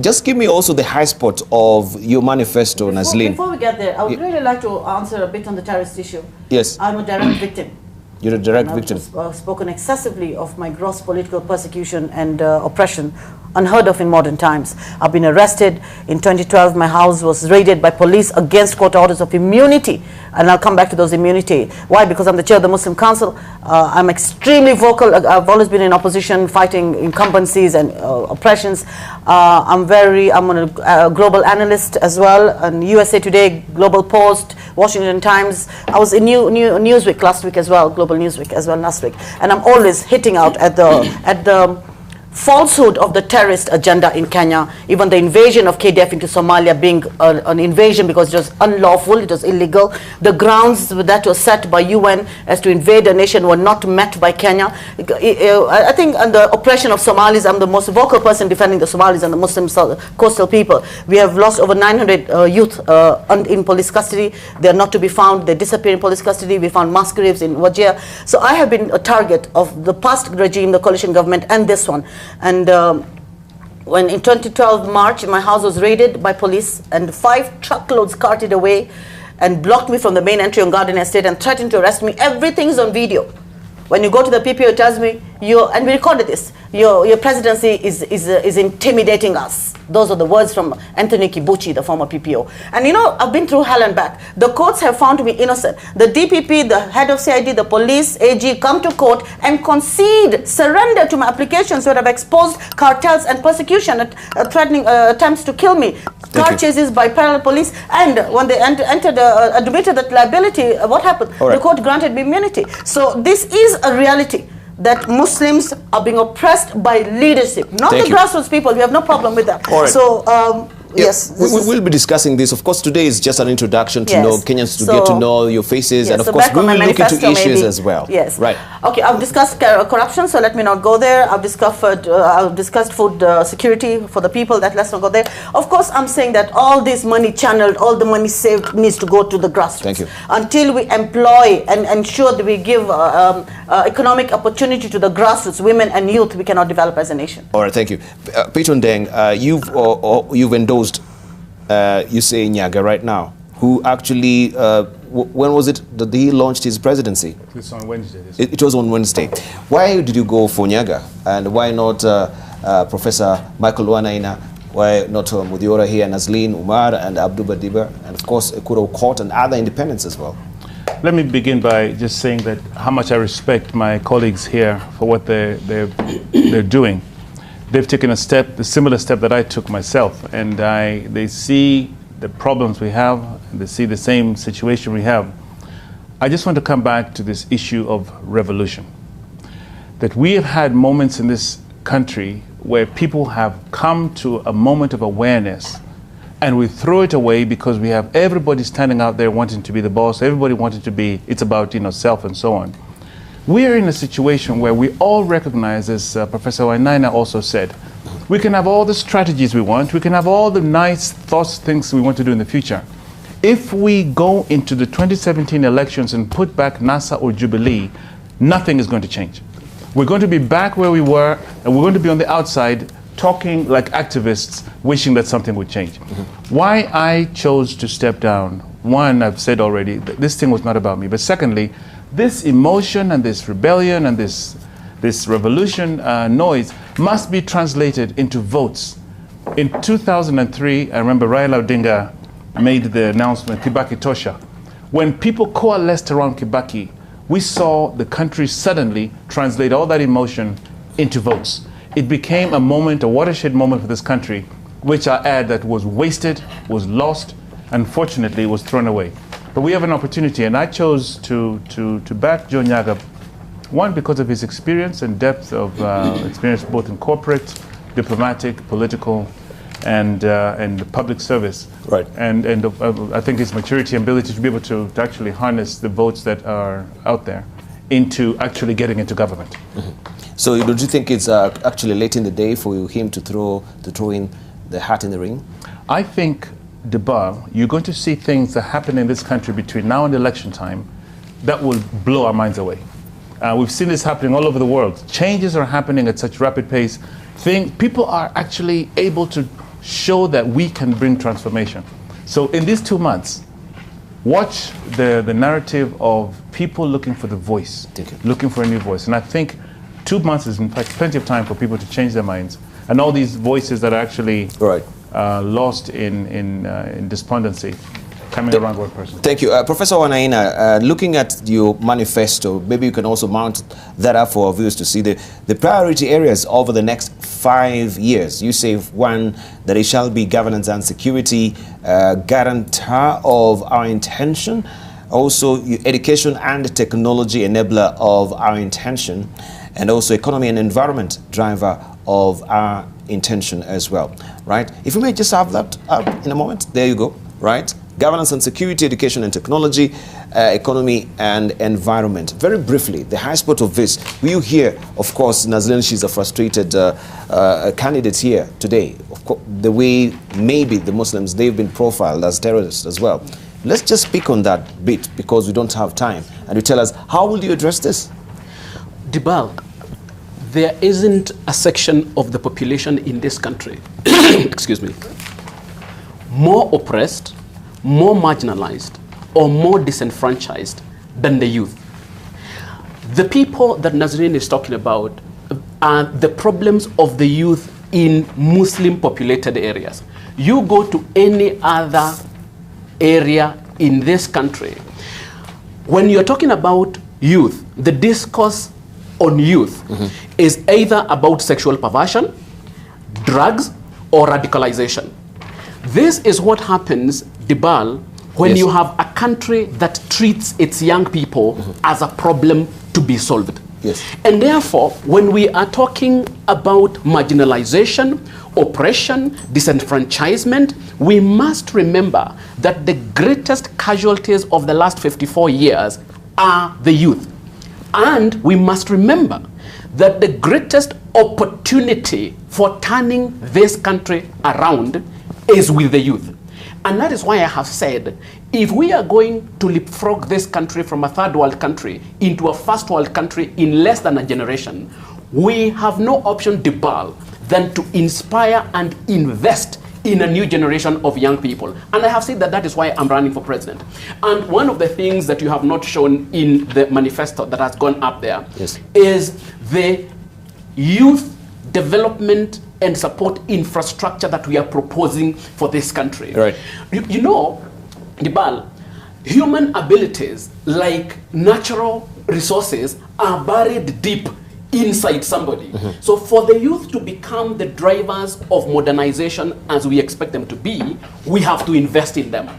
just give me also the high spot of your manifesto, Naslin. Before we get there, I would really like to answer a bit on the terrorist issue. Yes. I'm a direct victim. You're a direct victim. I've spoken excessively of my gross political persecution and oppression, unheard of in modern times. I've been arrested. In 2012, my house was raided by police against court orders of immunity. And I'll come back to those immunity. Why? Because I'm the chair of the Muslim Council. I'm extremely vocal. I've always been in opposition, fighting incumbencies and oppressions. I'm a global analyst as well, and USA Today, Global Post, Washington Times. I was in Newsweek last week as well, Global Newsweek as well last week. And I'm always hitting out at the falsehood of the terrorist agenda in Kenya, even the invasion of KDF into Somalia being an invasion because it was unlawful, it was illegal. The grounds that were set by UN as to invade a nation were not met by Kenya. I think on the oppression of Somalis, I'm the most vocal person defending the Somalis and the Muslim coastal people. We have lost over 900 youth in police custody. They are not to be found. They disappear in police custody. We found mass graves in Wajir. So I have been a target of the past regime, the coalition government, and this one. And when in 2012 March, my house was raided by police and 5 truckloads carted away and blocked me from the main entry on Garden Estate and threatened to arrest me. Everything's on video. When you go to the PPO, it tells me, and we recorded this, your presidency is intimidating us. Those are the words from Anthony Kibuchi, the former PPO. And you know, I've been through hell and back. The courts have found me innocent. The DPP, the head of CID, the police, AG, come to court and concede, surrender to my applications where I've exposed cartels and persecution, threatening attempts to kill me. Car chases by parallel police, and when they admitted that liability, what happened? The court granted me immunity. So this is a reality, that Muslims are being oppressed by leadership, not the grassroots people. We have no problem with that. So yes, we'll be discussing this. Of course, today is just an introduction to know Kenyans, to get to know your faces, and of course we will look into issues as well. Yes. Right. Okay, I've discussed corruption, so let me not go there. I've discussed food security for the people. Let's not go there. Of course, I'm saying that all this money channeled, all the money saved needs to go to the grassroots. Thank you. Until we employ and ensure that we give economic opportunity to the grassroots, women and youth, we cannot develop as a nation. All right, thank you. Peter Ndeng, you've endorsed you say Nyaga right now, who actually, when was it that he launched his presidency? It was on Wednesday. It was on Wednesday. Why did you go for Nyaga? And why not Professor Michael Wanaina? Why not Muthiora here, Naslin, Umar, and Abdul Badiba, and of course Ekuro Court and other independents as well? Let me begin by just saying that how much I respect my colleagues here for what they're doing. They've taken a similar step that I took myself, and they see the problems we have, and they see the same situation we have. I just want to come back to this issue of revolution. That we have had moments in this country where people have come to a moment of awareness, and we throw it away because we have everybody standing out there wanting to be the boss, everybody wanting to be, it's about self and so on. We are in a situation where we all recognize, as Professor Wainaina also said, we can have all the strategies we want, we can have all the nice thoughts, things we want to do in the future. If we go into the 2017 elections and put back NASA or Jubilee, nothing is going to change. We're going to be back where we were, and we're going to be on the outside talking like activists, wishing that something would change. Why I chose to step down, one, I've said already, that this thing was not about me, but secondly, this emotion and this rebellion and this revolution noise must be translated into votes. In 2003, I remember Raila Odinga made the announcement, Kibaki Tosha. When people coalesced around Kibaki, we saw the country suddenly translate all that emotion into votes. It became a moment, a watershed moment for this country, which I add that was wasted, was lost, unfortunately was thrown away. But we have an opportunity, and I chose to back Joe Nyaga, one, because of his experience and depth of experience both in corporate, diplomatic, political, and public service. Right. And I think his maturity and ability to be able to actually harness the votes that are out there into actually getting into government. Mm-hmm. So don't you think it's actually late in the day for him to throw in the hat in the ring? I think, Debal, you're going to see things that happen in this country between now and election time that will blow our minds away. We've seen this happening all over the world. Changes are happening at such rapid pace. People are actually able to show that we can bring transformation. So in these 2 months, watch the narrative of people looking for the voice, looking for a new voice. And I think 2 months is in fact plenty of time for people to change their minds. And all these voices that are actually lost in despondency, coming around one person. Thank you. Professor Wanaina, looking at your manifesto, maybe you can also mount that up for our viewers to see the priority areas over the next 5 years. You say, one, that it shall be governance and security, guarantor of our intention, also education and technology enabler of our intention, and also economy and environment driver of our intention as well, right? If we may just have that in a moment, there you go, right? Governance and security, education and technology, economy and environment. Very briefly, the high spot of this. You hear, of course, Nazlin, she's a frustrated candidate here today. Of course, the way maybe the Muslims, they've been profiled as terrorists as well. Let's just speak on that bit because we don't have time. And you tell us, how will you address this? Dibal, there isn't a section of the population in this country, excuse me, more oppressed, more marginalized, or more disenfranchised than the youth. The people that Nazreen is talking about are the problems of the youth in Muslim populated areas. You go to any other area in this country, when you're talking about youth, the discourse on youth is either about sexual perversion, drugs, or radicalization. This is what happens, Dibal, when you have a country that treats its young people as a problem to be solved. And therefore, when we are talking about marginalization, oppression, disenfranchisement, we must remember that the greatest casualties of the last 54 years are the youth. And we must remember that the greatest opportunity for turning this country around is with the youth. And that is why I have said, if we are going to leapfrog this country from a third world country into a first world country in less than a generation, we have no option, Dibal, than to inspire and invest in a new generation of young people. And I have said that that is why I'm running for president. And one of the things that you have not shown in the manifesto that has gone up there is the youth development and support infrastructure that we are proposing for this country. You know, Dibal, human abilities like natural resources are buried deep inside somebody. So for the youth to become the drivers of modernization as we expect them to be, we have to invest in them.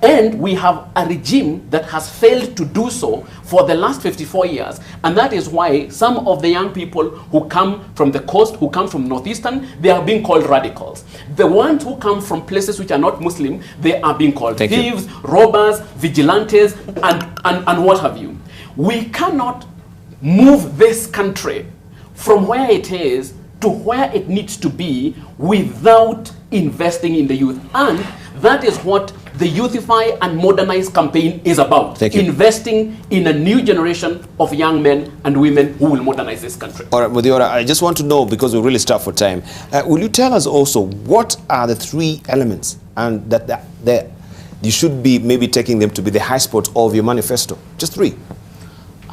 And we have a regime that has failed to do so for the last 54 years. And that is why some of the young people who come from the coast, who come from Northeastern, they are being called radicals. The ones who come from places which are not Muslim, they are being called thieves, robbers, vigilantes, and what have you. We cannot move this country from where it is to where it needs to be without investing in the youth. And that is what the Youthify and Modernize campaign is about. Investing in a new generation of young men and women who will modernize this country. All right, Muthiora, I just want to know, because we're really strapped for time, will you tell us also what are the 3 elements and that you should be maybe taking them to be the high spot of your manifesto? Just 3.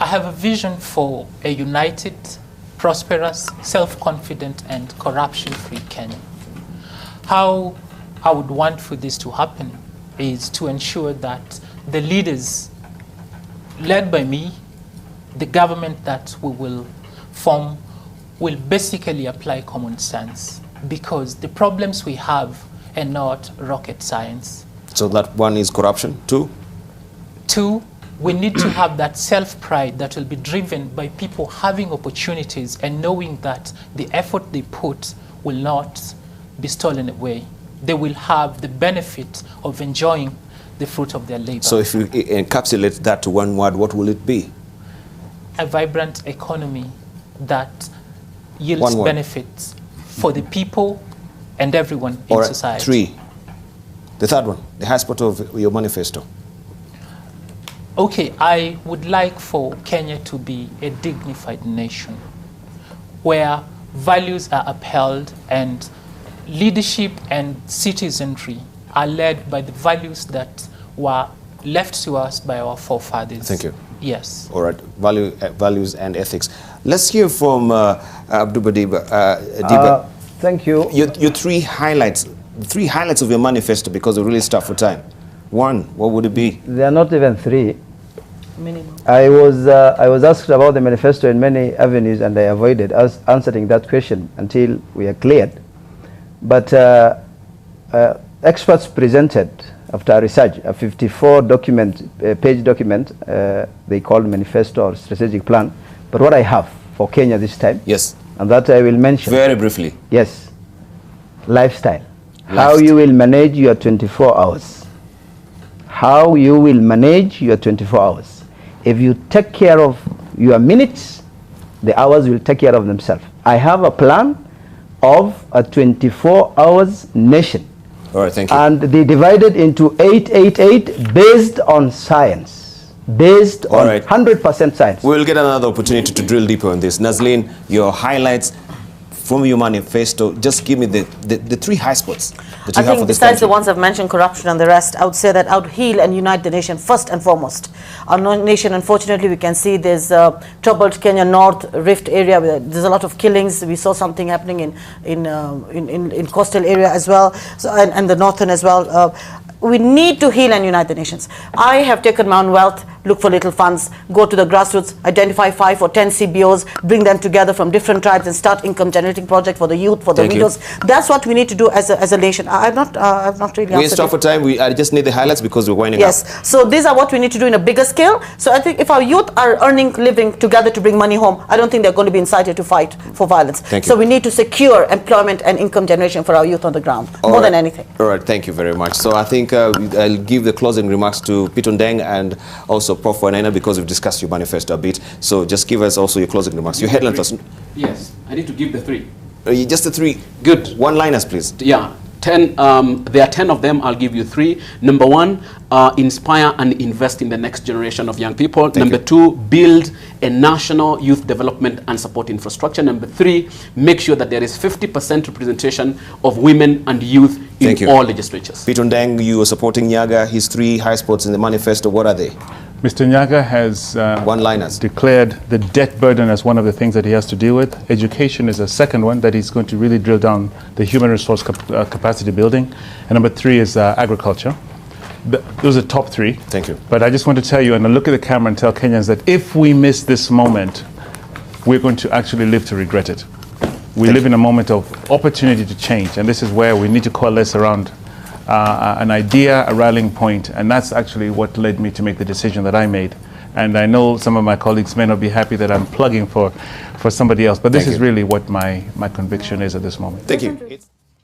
I have a vision for a united, prosperous, self-confident, and corruption-free Kenya. How I would want for this to happen is to ensure that the leaders, led by me, the government that we will form, will basically apply common sense. because the problems we have are not rocket science. So that one is corruption. Two, we need to have that self-pride that will be driven by people having opportunities and knowing that the effort they put will not be stolen away. They will have the benefit of enjoying the fruit of their labor. So if you encapsulate that to one word, what will it be? A vibrant economy that yields benefits for the people and everyone in society. 3. The third one, the high spot of your manifesto. Okay, I would like for Kenya to be a dignified nation where values are upheld and leadership and citizenry are led by the values that were left to us by our forefathers. Thank you. Yes. All right, values and ethics. Let's hear from Abdul Diba. Thank you. Your three highlights of your manifesto, because we're really stuck for time. 1, what would it be? There are not even 3. Minimum. I was asked about the manifesto in many avenues, and I avoided answering that question until we are cleared. But experts presented, after research, a 54-page document they called manifesto or strategic plan. But what I have for Kenya this time, yes, and that I will mention very briefly. Yes, lifestyle. How you will manage your 24 hours. How you will manage your 24 hours. If you take care of your minutes, the hours will take care of themselves. I have a plan of a 24 hours nation. All right, thank you. And they divided into 888 based on science. Based on 100% science. We'll get another opportunity to drill deeper on this. Nazlin, your highlights from your manifesto, just give me the 3 high spots that you have for this besides country. the ones I've mentioned, corruption and the rest, I would say that I would heal and unite the nation first and foremost. Our nation, unfortunately, we can see there's troubled Kenya North Rift area. There's a lot of killings. We saw something happening in coastal area as well, so, and the northern as well. We need to heal and unite the nations. I have taken my own wealth, look for little funds, go to the grassroots, identify 5 or 10 CBOs, bring them together from different tribes and start income generating project for the youth, for the widows. That's what we need to do as a nation. I've not really We're stuck for time. I just need the highlights because we're winding up. Yes. So these are what we need to do in a bigger scale. So I think if our youth are earning, living together to bring money home, I don't think they're going to be incited to fight for violence. Thank you. So we need to secure employment and income generation for our youth on the ground, more than anything. All right, thank you very much. So I think I'll give the closing remarks to Peter Ndeng and also Prof. Wainaina, because we've discussed your manifesto a bit. So just give us also your closing remarks. Your headline first. Yes, I need to give the 3. Just the 3. Good. One-liners, please. Yeah. 10. There are 10 of them. I'll give you 3. Number 1, inspire and invest in the next generation of young people. Number 2, build a national youth development and support infrastructure. Number 3, make sure that there is 50% representation of women and youth in all legislatures. Peter Ndeng, you are supporting Nyaga. His 3 high spots in the manifesto. What are they? Mr. Nyaga has declared the debt burden as one of the things that he has to deal with. Education is a second one that he's going to really drill down the human resource capacity building. And number 3 is agriculture. Those are top 3. Thank you. But I just want to tell you, and I look at the camera and tell Kenyans that if we miss this moment, we're going to actually live to regret it. We live in a moment of opportunity to change, and this is where we need to coalesce around an idea, a rallying point, and that's actually what led me to make the decision that I made. And I know some of my colleagues may not be happy that I'm plugging for somebody else, but this is really what my conviction is at this moment. Thank you.